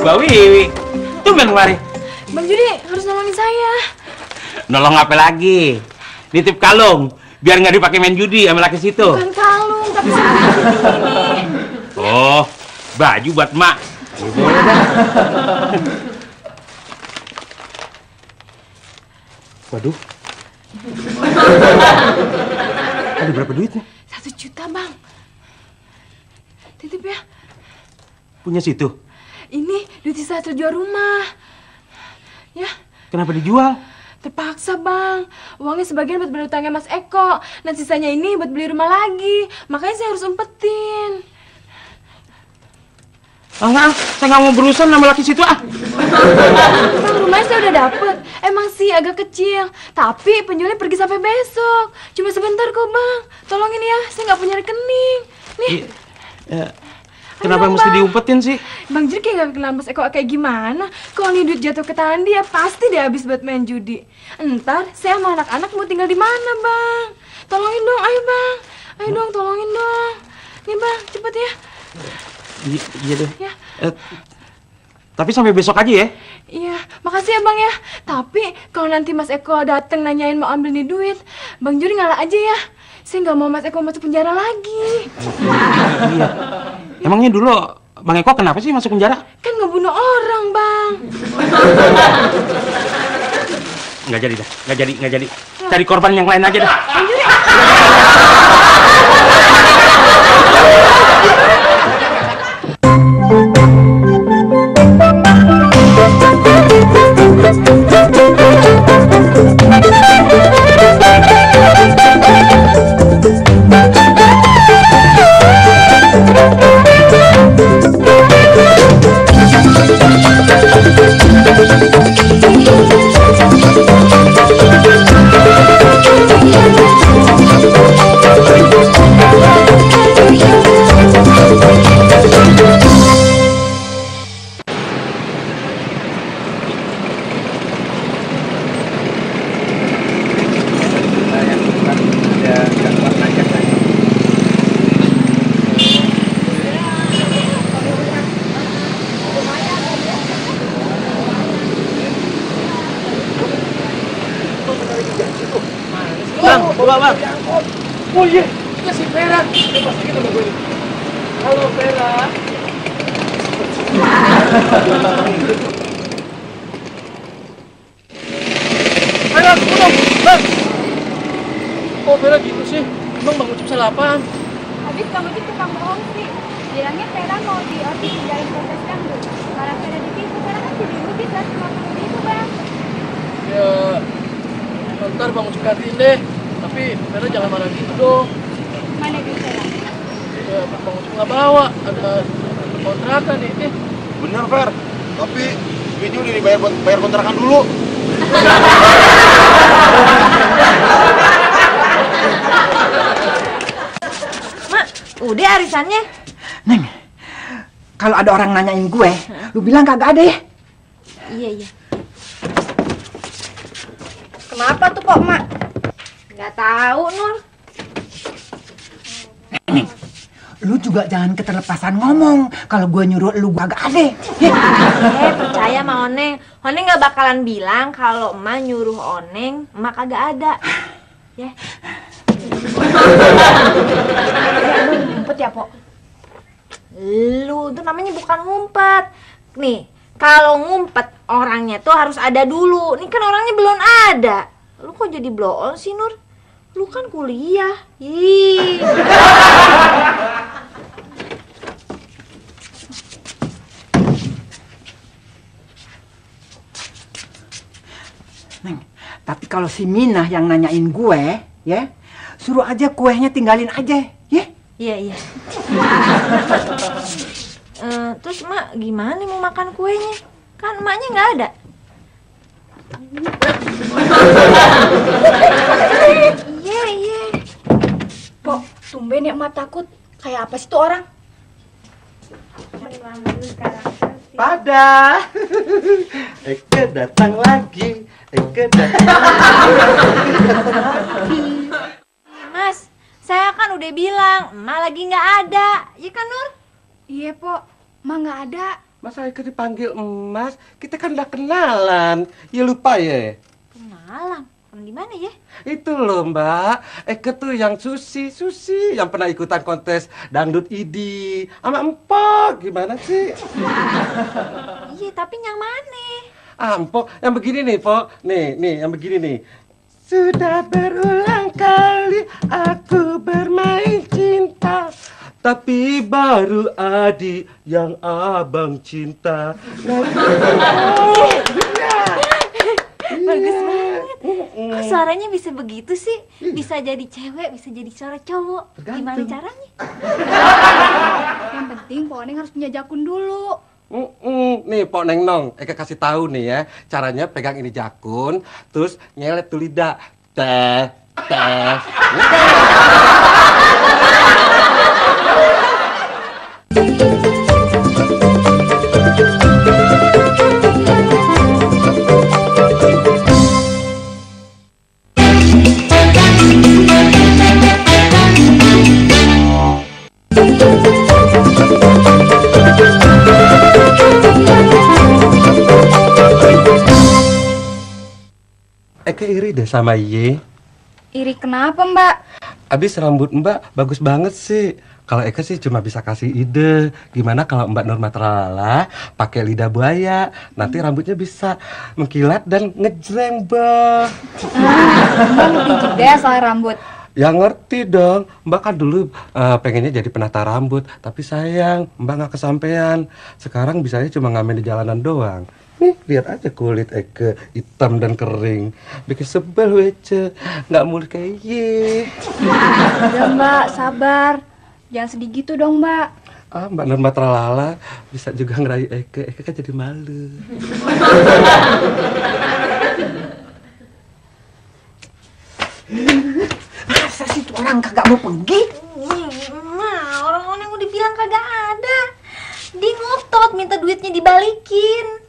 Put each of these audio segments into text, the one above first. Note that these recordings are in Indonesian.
Mbak Wiwi, tumben kemari. Bang Judi harus nolongin saya. Nolong apa lagi? Nitip kalung, biar nggak dipakai main judi sama laki situ. Bukan kalung, tapi ini. Oh, baju buat mak. Waduh. Ada berapa duitnya? 1 juta, Bang. Titip ya. Punya situ? Ini duit sisa jual rumah. Ya. Kenapa dijual? Terpaksa, Bang. Uangnya sebagian buat beli utangnya Mas Eko. Dan sisanya ini buat beli rumah lagi. Makanya saya harus umpetin. Enggak, saya nggak mau berurusan sama laki situ ah. Bang, rumahnya saya udah dapet. Emang sih agak kecil. Tapi penjualnya pergi sampai besok. Cuma sebentar kok, Bang. Tolongin ya, saya nggak punya rekening. Nih. Kenapa mesti diumpetin sih? Bang Judi kayak gak kenal Mas Eko kayak gimana? Kalau nih duit jatuh ke tangan dia, pasti dia habis buat main judi. Entar saya sama anak-anak mau tinggal di mana, Bang? Tolongin dong, ayo Bang. Ayo dong, tolongin dong. Nih Bang, cepet ya. Iya deh. Ya. Tapi sampai besok aja ya? Iya, makasih ya Bang ya. Tapi kalau nanti Mas Eko dateng nanyain mau ambil nih duit, Bang Judi ngalah aja ya. Saya nggak mau Mas Eko masuk penjara lagi. Iya. Emangnya dulu Bang Eko kenapa sih masuk penjara? Kan ngebunuh orang, Bang. Nggak jadi. Cari korban yang lain aja dah. Bang Judi. Bang. Oh iya, itu si Vera. Halo Vera. Ayo, dong, Bang. Oh Vera gitu sih. Emang Bang Ucup salah apa? Habis Bang Ucup tukang bohong sih. Bilangnya Vera mau di dalam proses dangdut. Karena Vera ditipu, Vera kan jadi rugi 150.000 itu, Bang. Ya, ntar Bang Ucup gantiin deh. Tapi Vera jangan marah gitu dong. Mana duit Vera? Ya, Bang Ucup nggak bawa. Ada kontrakan nih. Bener, Fer. Tapi duitnya udah dibayar buat bayar kontrakan dulu. Mak, udah arisannya. Neng, kalau ada orang nanyain gue, lu bilang kagak ada ya? Iya. Kenapa tuh kok, Mak? Nggak tahu, Nur. Lu juga jangan keterlepasan ngomong. Kalau gue nyuruh lu kagak ada. Percaya sama Oneng. Oneng nggak bakalan bilang kalau emak nyuruh Oneng, emak kagak ada. Ya. Ngumpet ya, Pok? Lu tuh namanya bukan ngumpet. Nih, kalau ngumpet orangnya tuh harus ada dulu. Nih kan orangnya belum ada. Lu kok jadi blow on sih, Nur? Lu kan kuliah. Ih. Neng, tapi kalau si Minah yang nanyain gue, ya, suruh aja kuenya tinggalin aja, ya? Iya. Terus emak gimana nih mau makan kuenya? Kan emaknya nggak ada. Iya. Pok, tumben ya emak takut. Kayak apa sih tuh orang? Pada Eke datang lagi Eke dan Mas, saya kan udah bilang, emak lagi nggak ada. Iya kan, Nur? Iya, Pok. Mak nggak ada. Masa Eke dipanggil emas? Kita kan udah kenalan. Ya lupa ya? Kenalan? Di mana ya? Itu loh Mbak, Eke tuh yang Susi yang pernah ikutan kontes dangdut ID sama Empok, gimana sih? Iya, tapi yang mana? Empok, yang begini nih, Pok. Nih, yang begini nih. Sudah berulang kali aku bermain cinta, tapi baru Adi yang abang cinta. Bagus banget. Kok suaranya bisa begitu sih? Bisa jadi cewek, bisa jadi suara cowok. Gimana caranya? Yang penting Pok Neng harus punya jakun dulu. Nih Pok Neng Nong, Eka kasih tahu nih ya, caranya pegang ini jakun, terus nyelet tuh lidah, teh. Eka iri deh sama Ye. Iri kenapa, Mbak? Abis rambut Mbak bagus banget sih. Kalau Eka sih cuma bisa kasih ide. Gimana kalau Mbak Nurma Tralala pakai lidah buaya? Nanti rambutnya bisa mengkilat dan ngejreng, Mbak. Mbak ngerti juga soal rambut. Ya ngerti dong. Mbak kan dulu pengennya jadi penata rambut. Tapi sayang, Mbak nggak kesampean. Sekarang bisanya cuma ngamen di jalanan doang. Nih, lihat aja kulit Eke hitam dan kering. Bikin sebel wece. Nggak mulus kayak Ye. Udah, Mbak, sabar. Jangan sedih gitu dong, Mbak. Mbak Nurma Tralala bisa juga ngerayu Eke. Eke kan jadi malu. Masa sih tuh orang kagak mau pergi? Nah, orang-orang yang udah bilang kagak ada. Dia ngotot minta duitnya dibalikin.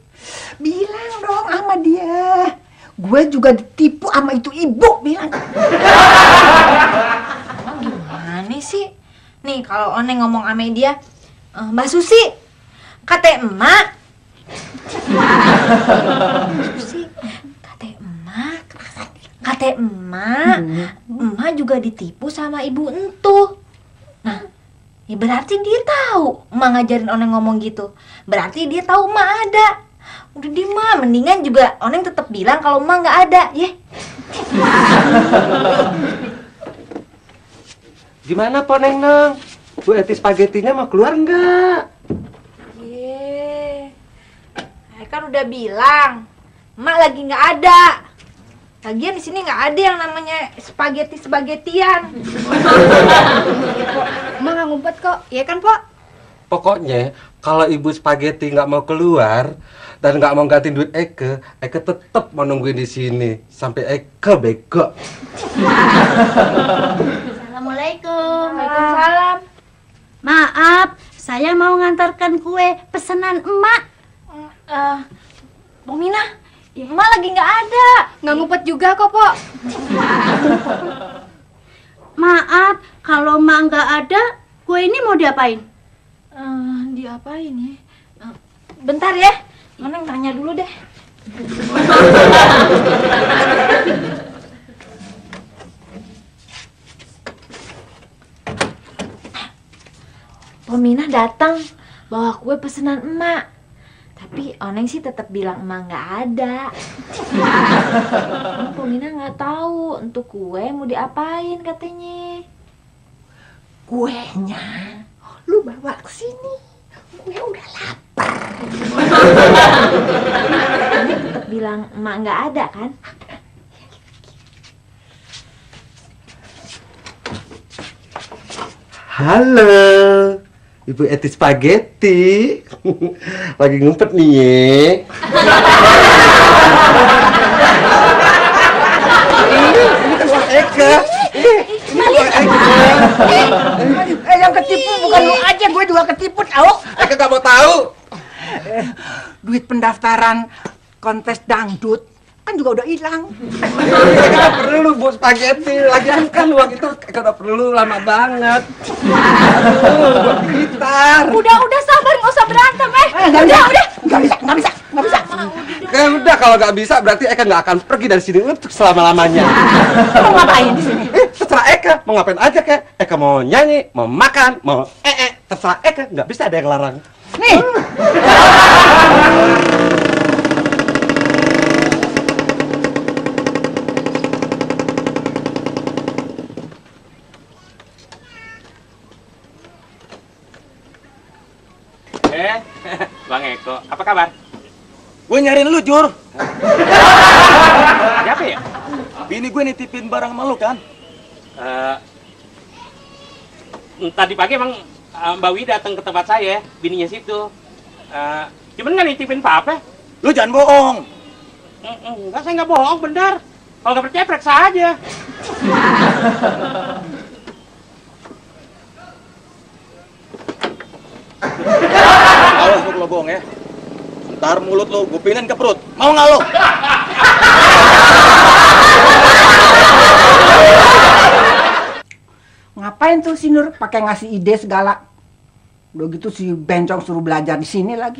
Bilang dong sama dia. Gue juga ditipu sama itu ibu, bilang. Gimana sih? Nih, kalau Oneng ngomong sama dia, Mbak Susi, kata emak. Susi, kata emak, emak juga ditipu sama ibu entuh. Nah, ya berarti dia tahu emak ngajarin Oneng ngomong gitu. Berarti dia tahu emak ada. Udah di mah, mendingan juga Oneng tetap bilang kalau emak nggak ada, ya. Gimana Pok Neng Nong? Bu Eti spagetinya mau keluar nggak? Kan udah bilang, emak lagi nggak ada. Lagian di sini nggak ada yang namanya spagetian. Emak nggak ngumpet kok, iya kan, Pok? Pokoknya kalau ibu spageti nggak mau keluar dan nggak mau gantiin duit Eke tetap mau nungguin di sini sampai Eke bego. Assalamualaikum. Waalaikumsalam. Maaf, saya mau ngantarkan kue pesanan emak. Bang Mina, emak lagi nggak ada. Nggak ngumpet juga kok, Pok. Maaf, kalau emak nggak ada, kue ini mau diapain? Diapain ya? Bentar ya, Oneng tanya dulu deh. Pominah datang bawa kue pesanan emak. Tapi Oneng sih tetap bilang emak nggak ada. Pominah nggak tahu untuk kue mau diapain katanya. Kuenya lu bawa ke sini. Gue udah lapar. Oneng tetap bilang emak nggak ada kan? Halo, Ibu Eti Spageti. Lagi ngumpet nih ye. Ini uang Eka. Yang ketipu bukan lu aja, gue juga ketipu tau. Eka gak mau tahu. Duit pendaftaran kontes dangdut kan juga udah hilang. Nggak perlu buat spaghetti. Lagian kan uang itu nggak perlu lama banget. Aduh, buat gitar. Udah sabar, nggak usah berantem Udah. Nggak bisa. Ya udah, kalau nggak bisa berarti Eka nggak akan pergi dari sini untuk selama-lamanya. Mau ngapain di sini? Terserah Eka, mau ngapain aja kek. Eka mau nyanyi, mau makan, mau terserah Eka, nggak bisa ada yang larang. Nih. Bang Eko, apa kabar? Gue nyariin lu, Jur. Ada apa ya? Bini gue nitipin barang sama lu kan? Tadi pagi emang Mbak Wi datang ke tempat saya, bininya situ. Cuman nggak nitipin apa-apa. Lu jangan bohong. Enggak, saya nggak bohong, benar. Kalau nggak percaya, periksa aja. Awas lu kalau bohong ya. Ntar mulut lu gue pinin ke perut. Mau nggak lu? Ngapain tuh si Nur pakai ngasih ide segala? Udah gitu si Bencong suruh belajar di sini lagi.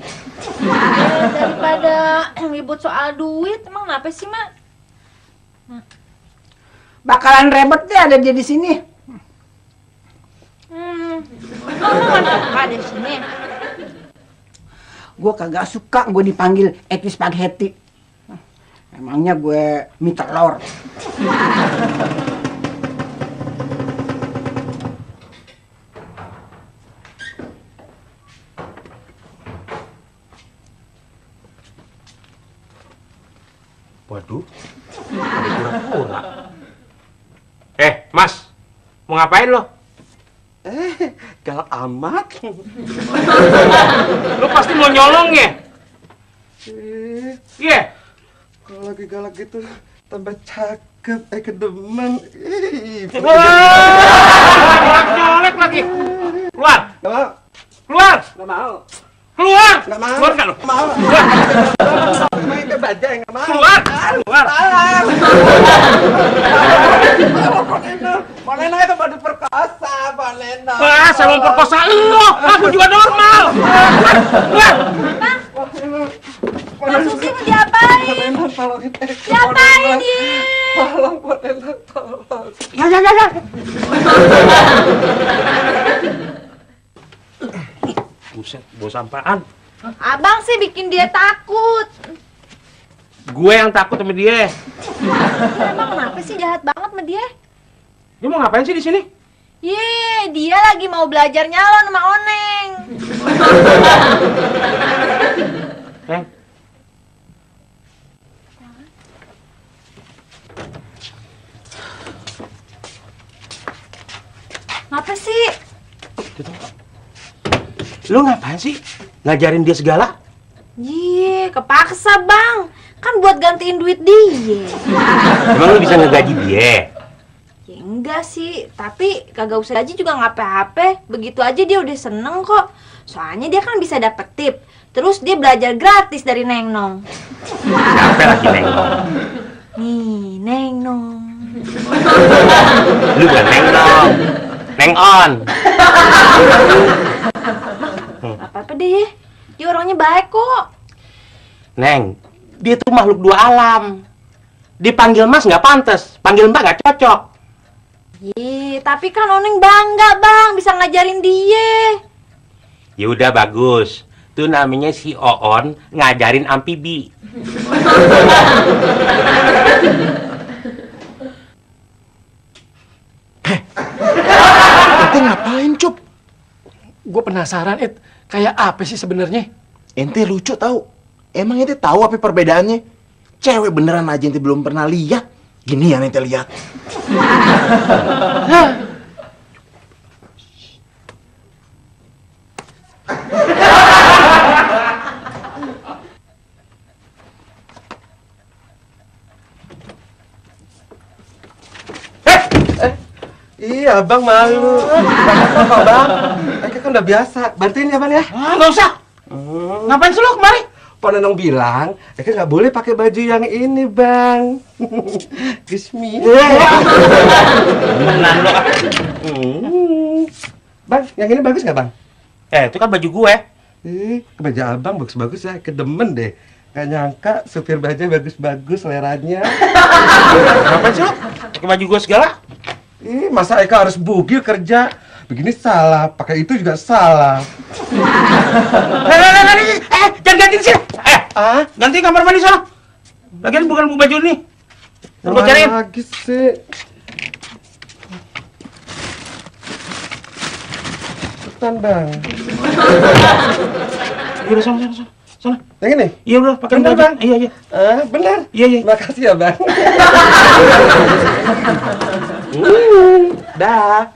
Daripada ribut soal duit, emang kenapa sih, Mak? Bakalan ribet deh ada dia di sini. Kamu nggak suka di sini? Gue kagak suka gue dipanggil Eki Spaghetti. Emangnya gue mie telur. Waduh, ada pura-pura. Mas, mau ngapain lo? Galak amat. Lo pasti mau nyolong ya? Iya. Kalau lagi galak gitu tambah cakep, Eka demen. Nyolek lagi. Keluar. Gak mau. Keluar. Gak mau. Keluar. Gak mau. Keluar nggak lo? Mau. Main ke baja yang gak mau. Keluar. Keluar. Pak Neno itu mau diperkosa, Pak Neno. Wah, saya mau perkosa lo. Aku juga normal. Keluar. Mas Susi mau diapain? Pak Neno, tolongin Eka. Diapain dia? Tolong, Pak Neno, tolong. Ya. Buset, bos sampaan. Abang sih bikin dia takut. Gue yang takut sama dia. Emang kenapa sih jahat banget sama dia? Dia mau ngapain sih di sini? Dia lagi mau belajar nyalon sama Oneng. Ngapa sih? Lu ngapain sih? Ngajarin dia segala? Kepaksa bang. Kan buat gantiin duit dia. Emang lu bisa ngegaji dia? Ya enggak sih, tapi kagak usah gaji juga nggak apa-apa. Begitu aja dia udah seneng kok. Soalnya dia kan bisa dapet tip. Terus dia belajar gratis dari Neng Nong. Siapa lagi Neng Nong? Nih, Neng Nong. Lu bukan Neng Nong, Neng On. Apa-apa deh, dia orangnya baik kok. Neng, dia tuh makhluk dua alam. Dipanggil Mas nggak pantas, panggil Mbak nggak cocok. Tapi kan Oneng bangga bang, bisa ngajarin dia. Ya udah bagus. Itu namanya si Oon ngajarin amfibi. Ente ngapain, Cup? Gue penasaran, kayak apa sih sebenarnya? Ente lucu tahu. Emang ente tahu apa perbedaannya? Cewek beneran aja ente belum pernah lihat. Gini yang ente lihat. Iya, Bang malu. Gak apa-apa, Bang. Eka kan udah biasa. Bantuin ya, Bang ya? Nggak usah. Ngapain sih lo kemari? Pak Nenong bilang, Eka nggak boleh pakai baju yang ini, Bang. Gismi. Beneran lo. Bang, yang ini bagus nggak, Bang? Itu kan baju gue. Baju abang bagus-bagus ya, kedemen deh. Gak nyangka supir bajaj bagus-bagus seleranya. Kenapa sih lo? Pakai baju gue segala? Masa Eka harus bugil kerja? Begini salah, pakai itu juga salah. Jangan ganti sini. Ganti kamar mandi sana. Lagian bukan baju ini. Gue cariin. Lagi sih. Cepetan, Bang. Udah sana. Yang ini? Iya udah, pakai Bener, baju. Bang? Iya. Benar. Iya. Makasih ya, Bang. Dah.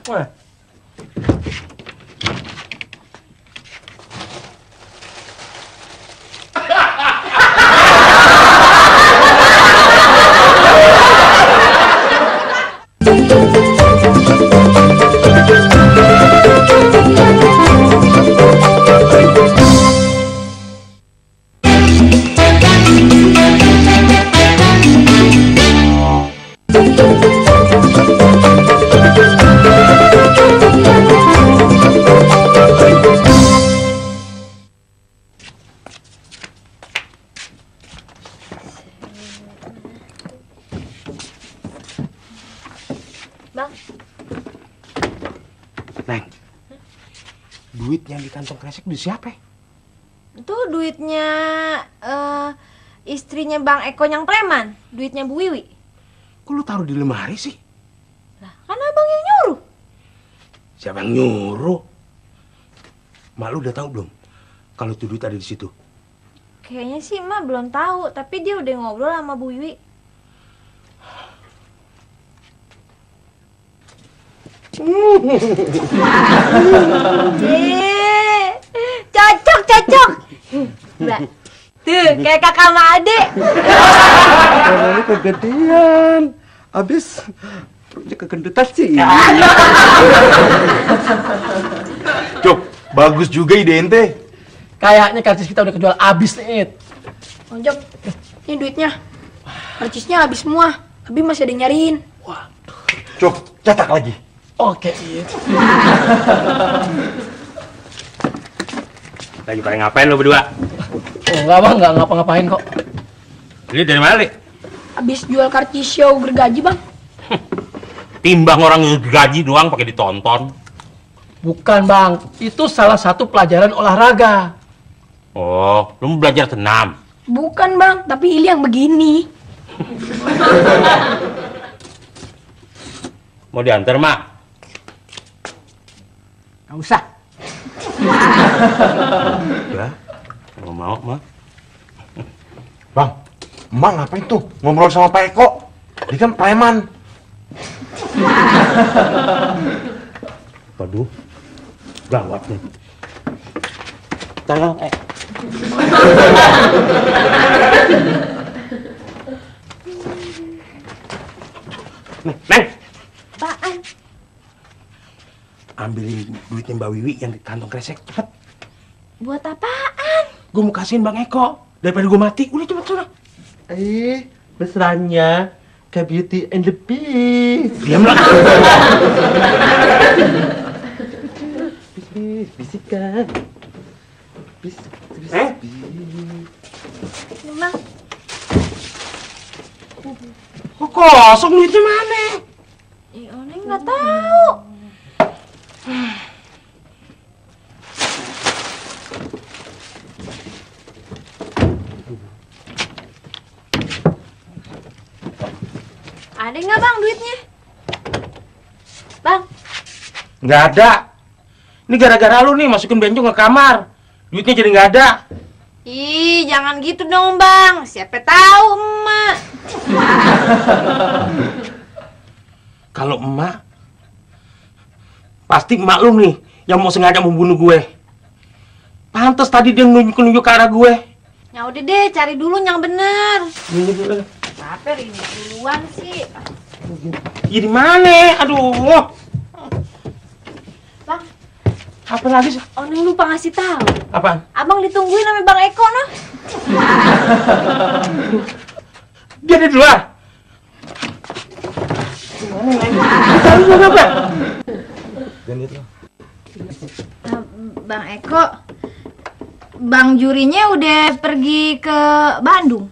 Bang, Neng, duit yang di kantong kresek duit siapa? itu duitnya istrinya Bang Eko yang preman, duitnya Bu Wiwi. Kok lu taruh di lemari sih? Lah, kan abang yang nyuruh. Siapa yang nyuruh? Mak lu udah tahu belum kalau tuh duit ada di situ? Kayaknya sih emak belum tahu, tapi dia udah ngobrol sama Bu Wiwi. Cocok. Lah, tuh kayak kakak sama adik. Ini kegedean. Abis perutnya kegendutan sih. Cuk, bagus juga ide ente. Kayaknya karcis kita udah kejual abis nih, It. Ojok, ini duitnya. Karcisnya habis semua. Abi masih ada yang nyariin. Cuk, cetak lagi. Oke, It. Lagi pada ngapain lo berdua? Oh, enggak, Bang. Enggak ngapa-ngapain kok. Ini dari mana, Li? Habis jual karcis show gergaji, Bang. Timbang orang gaji doang pakai ditonton. Bukan, Bang. Itu salah satu pelajaran olahraga. Oh, lu mau belajar senam? Bukan, Bang. Tapi ini yang begini. Mau diantar, Mak? Nggak usah. Udah. Nggak mau, Mak. Bang, emak ngapain tuh ngobrol sama Pak Eko? Dia kan preman. Waduh. Gawat nih. Tolong, Neng! Apaan? Ambilin duitnya Mbak Wiwi yang di kantong kresek, cepet. Buat apaan? Gue mau kasihin Bang Eko. Daripada gue mati, udah cepet sana. Mesranya ke Beauty and the Beast. Diam lah. Bisikan. Bang, Kok kosong duitnya mana? Oni nggak tahu. Ada nggak Bang duitnya? Bang, Nggak ada. Ini gara-gara lu nih masukin bencong ke kamar. Duitnya jadi nggak ada. ih jangan gitu dong Bang. Siapa tahu emak. Kalau emak, pasti emak lu nih yang mau sengaja membunuh gue. Pantes tadi dia nunjuk-nunjuk ke arah gue. Ya udah deh, cari dulu yang bener. Ini dulu. Apa ini duluan sih? Di mana? Aduh. Bang, Apa lagi sih? Oh, Neng lupa ngasih tahu. Apaan? Abang ditungguin sama Bang Eko noh. Dia ada di luar. Tahu apa? Bang Eko, Bang Jurinya udah pergi ke Bandung.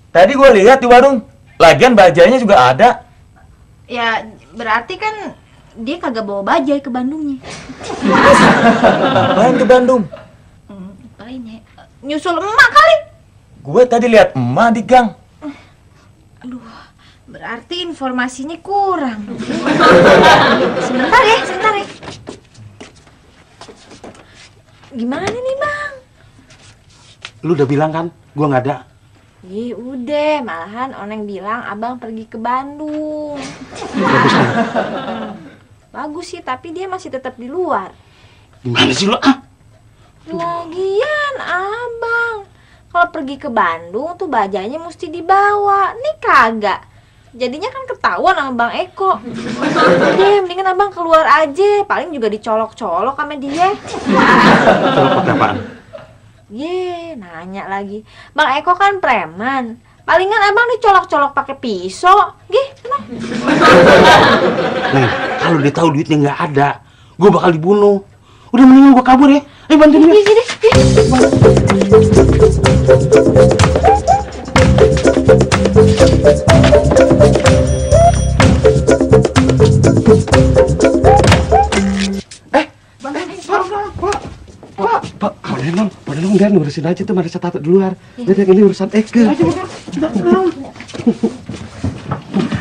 Tadi gue lihat di warung. Lagian bajanya juga ada. Ya, berarti kan dia kagak bawa bajai ke Bandungnya. Ngapain ke Bandung? Ngapain ya? Nyusul emak kali. Gue tadi lihat emak di gang. Aduh, berarti informasinya kurang. Sebentar ya. Gimana nih, Bang? Lu udah bilang kan, gua nggak ada. Iya udah, malahan Oneng bilang abang pergi ke Bandung. Bagus nih. Bagus sih, tapi dia masih tetap di luar. Gimana sih lu? Lagian abang, kalau pergi ke Bandung tuh bajanya mesti dibawa. Nih kagak. Jadinya kan ketahuan sama Bang Eko. Udah, mendingan abang keluar aja. Paling juga dicolok-colok sama dia. Colok pakai apaan? Nanya lagi. Bang Eko kan preman. Palingan abang dicolok-colok pakai pisau. Nih, kalau dia tahu duitnya nggak ada, gue bakal dibunuh. Udah mendingan gue kabur ya. Ayo bantuin dia. Pak Nenong dia ngurusin aja tuh Marisa Tato di luar. Jadi yang ini urusan Eke.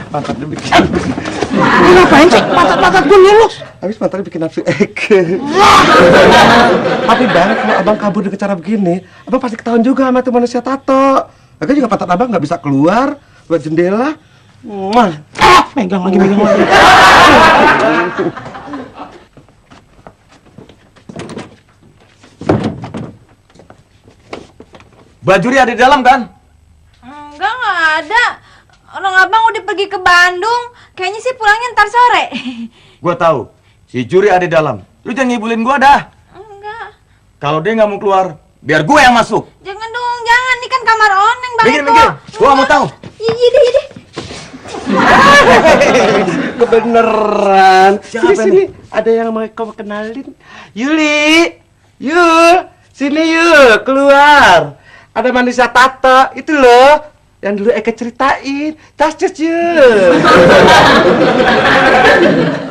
Pantat dia bikin. Lu ngapain sih? Pantat gue nyelus. Habis pantatnya bikin nafsu Eke. Tapi Bang, kalau abang kabur dengan cara begini, abang pasti ketahuan juga sama tuh manusia tato. Lagi juga pantat abang nggak bisa keluar buat jendela. Megang lagi. Bajuri ada di dalam kan? Enggak, nggak ada. Orang abang udah pergi ke Bandung. Kayaknya sih pulangnya ntar sore. Gua tahu. Si Juri ada di dalam. Lu jangan ngibulin gua dah. Enggak. Kalau dia nggak mau keluar, biar gue yang masuk. Jangan dong, jangan. Ini kan kamar Oneng, Bang Eko. Mikir. Gua mau tahu. Iya deh. Kebeneran. Siapa Sini ada yang mau kau kenalin. Yuli, yuk sini yuk keluar. Ada manusia tato itu loh yang dulu Eka ceritain. Tas yuk.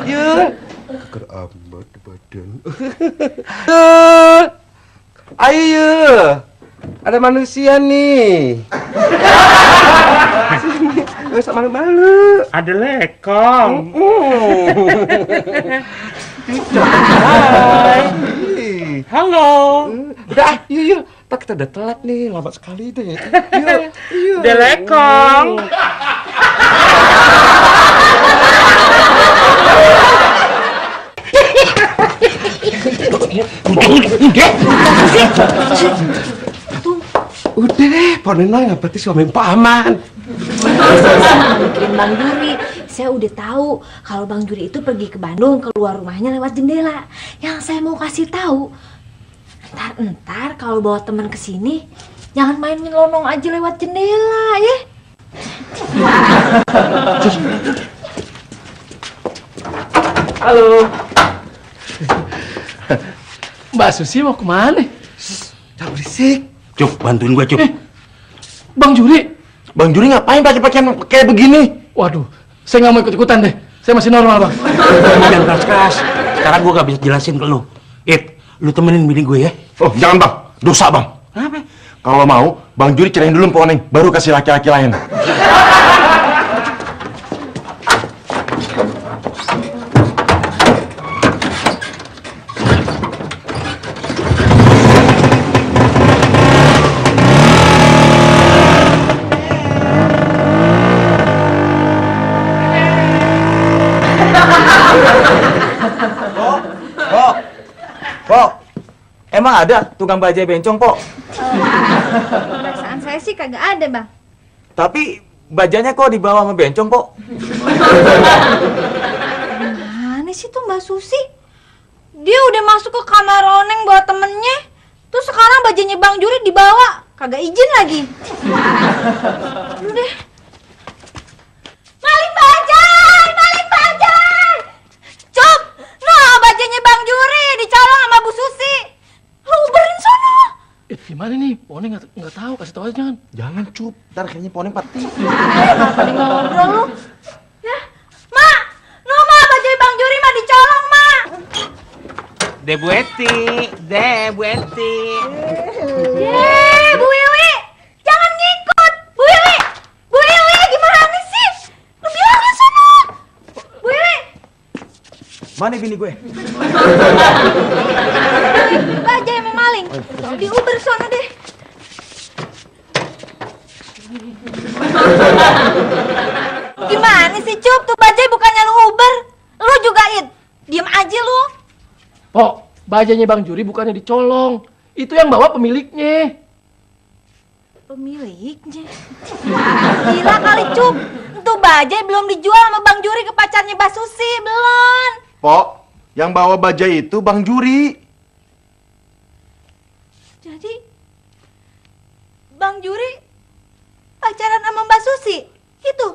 Yuk. Keramat badan. Ayo. Ada manusia nih. Gak usah malu-malu. Ada lekong. Hai. Halo. Udah, yuk. Ntar kita udah telat nih, lama sekali deh. Yuk. Ada lekong. Udah deh, Pak Nenong yang berarti suami Pak Aman. Mikirin Bang Juri. Saya udah tahu kalau Bang Juri itu pergi ke Bandung, keluar rumahnya lewat jendela. Yang saya mau kasih tahu, ntar kalau bawa teman ke sini, jangan main nyelonong aja lewat jendela ya. Halo. Mbak Susi mau kemana? Jangan berisik. Cuk, bantuin gue, Cuk. Bang Juri. Bang Juri ngapain pakai pakaian kayak begini? Waduh, saya nggak mau ikut-ikutan deh. Saya masih normal, Bang. Jangan keras-keras. Sekarang gue gak bisa jelasin ke lu. Lu temenin bini gue ya. Oh, jangan Bang. Dosa Bang. Kenapa? Kalau mau, Bang Juri cerain dulu Mpok Oneng, baru kasih laki-laki lain. Pok, emang ada tukang bajai bencong, Pok? Perasaan saya sih kagak ada, Bang. Tapi bajanya kok dibawa sama bencong, Pok? Mana sih tuh Mbak Susi? Dia udah masuk ke kamar Oneng bawa temennya. Terus sekarang bajunya Bang Juri dibawa. Kagak izin lagi. Lu deh. Maling bajai! Maling bajai! Cup! Nah, bajunya Bang Juri dicolong sama Bu Susi. Lu uberin sono. Gimana nih? Poni nggak tahu, kasih tahu aja jangan. Jangan cup, ntar akhirnya Poneng pati. Kenapa nih ngobrol lu? Ya, Mak! No, Mak, bajai Bang Juri mah dicolong, Mak. Deh Bu Eti, Bu Wiwi, jangan ngikut. Bu Wiwi, gimana sih? Lu bilangin sono. Bu Wiwi. Mana bini gue? Bajai mau maling. Di Uber sono deh. Gimana sih, Cup? Tuh bajai bukannya lu Uber. Lu juga, Id. Diam aja lu. Oh, bajanya Bang Juri bukannya dicolong. Itu yang bawa pemiliknya. Pemiliknya? Gila kali, Cup. Tuh bajai belum dijual sama Bang Juri ke pacarnya Mbak Susi. Belum. Pok, yang bawa bajai itu Bang Juri. Jadi, Bang Juri pacaran sama Mbak Susi? Itu?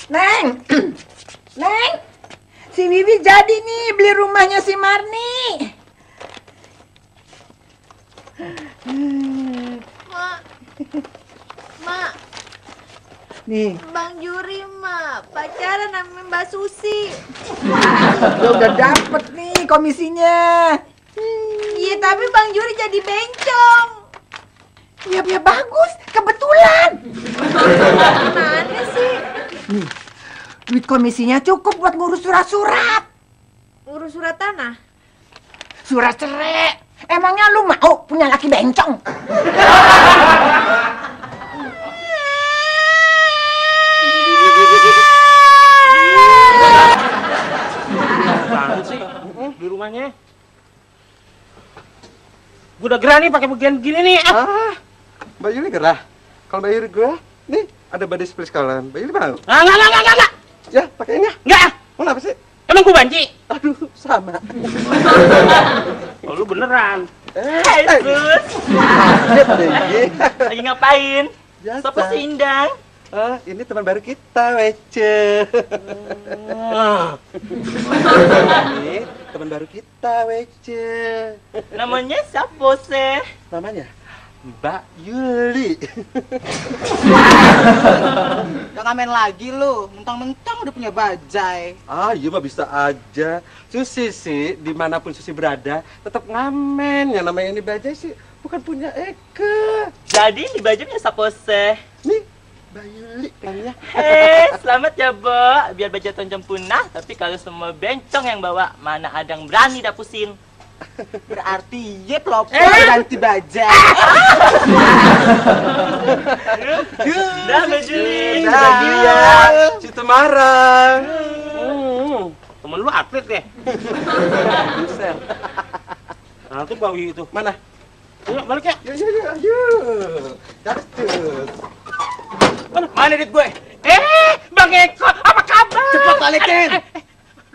Neng, Neng, si Wiwi jadi nih beli rumahnya si Marni. Mak, Nih, Bang Juri mah pacaran sama Mbak Susi. lo udah dapet nih komisinya. Iya, tapi Bang Juri jadi bencong. Ya bagus, kebetulan. Gimana sih? Nih, duit komisinya cukup buat ngurus surat-surat. Urus surat tanah? Surat cerai. Emangnya lu mau punya laki bencong? banget sih di rumahnya. Gue udah gerah nih pakai bagian begini nih. Mbak Yuli gerah. Kalau Mbak Yuli gerah, nih ada body spray sekalian. Mbak Yuli mau? Enggak. Ya, pakai ini ya. Enggak. Kenapa sih? Emang gue banci? Aduh, sama. Oh, lu beneran. Hai, Sus. Lagi ngapain? Siapa sih Indang? Ini teman baru kita, Wece. Ini teman baru kita, Wece. Namanya siapa sih? Namanya Mbak Yuli. Udah ngamen lagi lu, mentang-mentang udah punya bajai. Iya mah bisa aja. Susi sih, dimanapun Susi berada, tetap ngamen. Yang namanya ini bajai sih, bukan punya Eke. Jadi di bajunya siapa sih? Nih, Mbak Yuli namanya. Selamat ya, Bo. Biar baju tonjong punah, tapi kalau semua bencong yang bawa, mana ada yang berani dapusin. Berarti ye pelopor ganti bajai. Dah, Mbak Juli. Iya, Situ Marang. Temen lu atlet deh. Buset. Nah, tuh bawi itu. Mana? Ayo, balik ya. Yuk. Cactus. Mana duit gue? Bang Eko, apa kabar? Cepat balikin.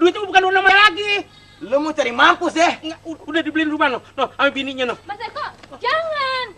Duitnya bukan uang namanya lagi. Lu mau cari mampus ya? Enggak, udah dibeliin rumah no. No, sama bininya no. Mas Eko, jangan.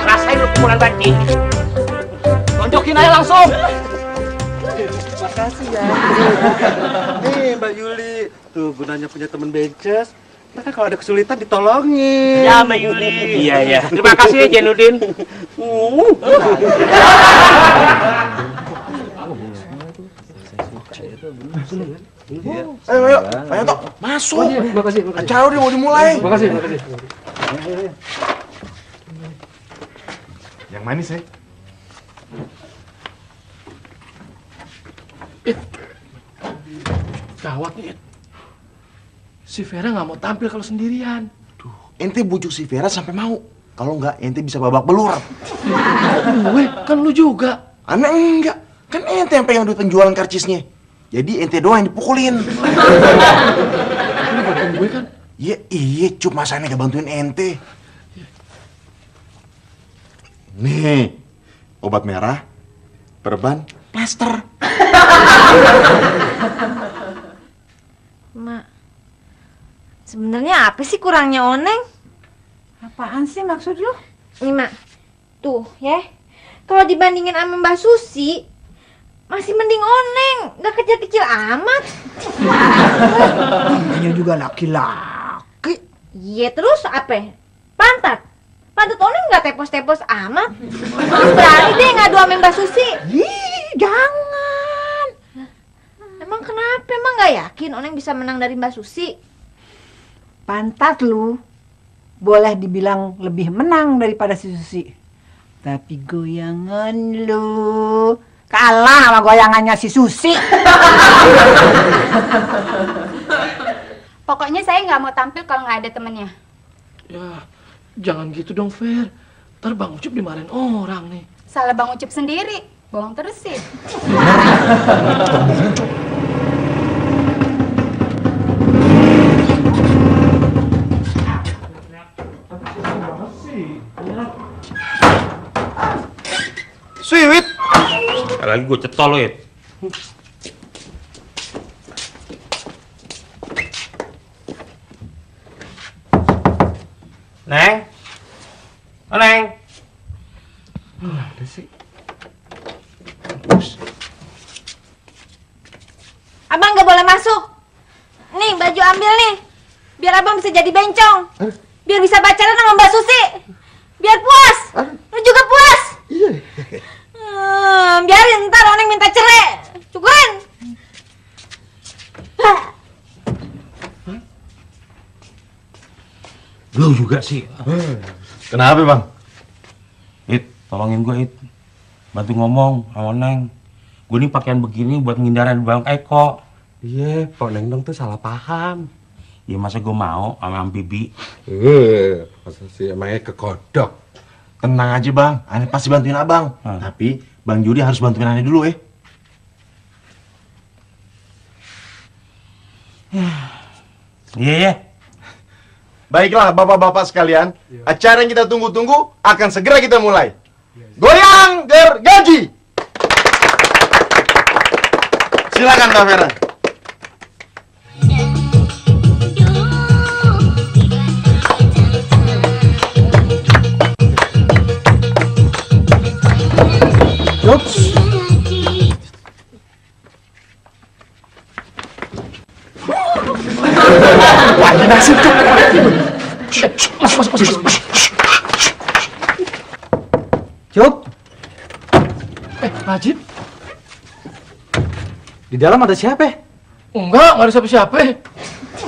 Rasain lu pukulan banci. Tonjokin aja langsung. Makasih ya. Nih Mbak Yuli, tuh gunanya punya temen bences. Kan kalau ada kesulitan ditolongin. Ya, Mbak Yuli. Iya, iya. Terima kasih ya, Jenudin. Ayo, Tok, masuk. Makasih. Acara udah mau dimulai. Makasih. Yang manis ya? Gawat nih, It. Si Vera nggak mau tampil kalau sendirian. Ente bujuk si Vera sampai mau. Kalau enggak, ente bisa babak belur. Gue, kan lu juga. Aneh enggak. Kan ente yang pegang duit penjualan karcisnya. Jadi ente doang yang dipukulin. Ini bantuin gue kan? Iya, Cup, masa aneh gak bantuin ente. Nih, obat merah, perban, plaster. Mak, sebenarnya apa sih kurangnya Oneng? Apaan sih maksud lu? Nih Mak, tuh ya, kalau dibandingin sama Mbak Susi, masih mending Oneng, nggak kecil-kecil amat. Namanya juga laki-laki. Iya, terus apa? Pantat Oneng nggak tepos-tepos amat. Terus berani deh ngadu sama Mbak Susi. Ih, jangan. Emang kenapa? Emang nggak yakin Oneng bisa menang dari Mbak Susi? Pantat lu boleh dibilang lebih menang daripada si Susi. Tapi goyangan lu kalah sama goyangannya si Susi. Pokoknya saya nggak mau tampil kalau nggak ada temennya. Ya, jangan gitu dong, Fer. Ntar Bang Ucup dimarahin orang nih. Salah Bang Ucup sendiri, bohong terus sih. Sweet. Sekali lagi gue cetol lo, It. Neng? Oh, Neng? Ada sih. Abang nggak boleh masuk. Nih baju ambil nih, biar abang bisa jadi bencong. Biar bisa pacaran sama Mbak Susi. Biar puas. Lu juga puas. Iya. Biarin ntar Oneng minta cerai. Cukurin. Lu juga sih. Kenapa, Bang? It, tolongin gue, It. Bantu ngomong sama Neng. Gue nih pakaian begini buat menghindari Bang Eko. Iya, Pak Neng dong tuh salah paham. Ya masa gue mau sama Bibi. Masa sih emangnya kekodok. Tenang aja, Bang. Ane pasti bantuin Abang. Tapi Bang Judi harus bantuin Ane dulu, ya. Iya. Baiklah, bapak-bapak sekalian. Acara yang kita tunggu-tunggu akan segera kita mulai. Goyang gergaji. Silakan, Mbak Vera. Ups. Wah, ini nasib tuh. Cup, Pak Haji? Di dalam ada siapa? Nggak ada siapa-siapa.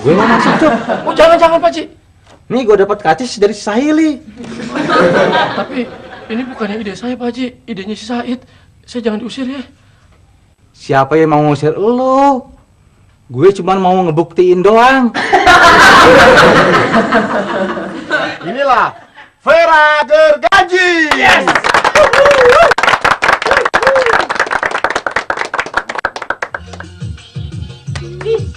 Gue mau masuk, Cup. Oh, jangan Pak Haji. Nih, gue dapat karcis dari Sahili. Tapi ini bukannya ide saya, Pak Haji. Idenya si Said. Saya jangan diusir ya. Siapa yang mau ngusir lo? Gue cuma mau ngebuktiin doang. Inilah Vera gergaji. Yes. Ih,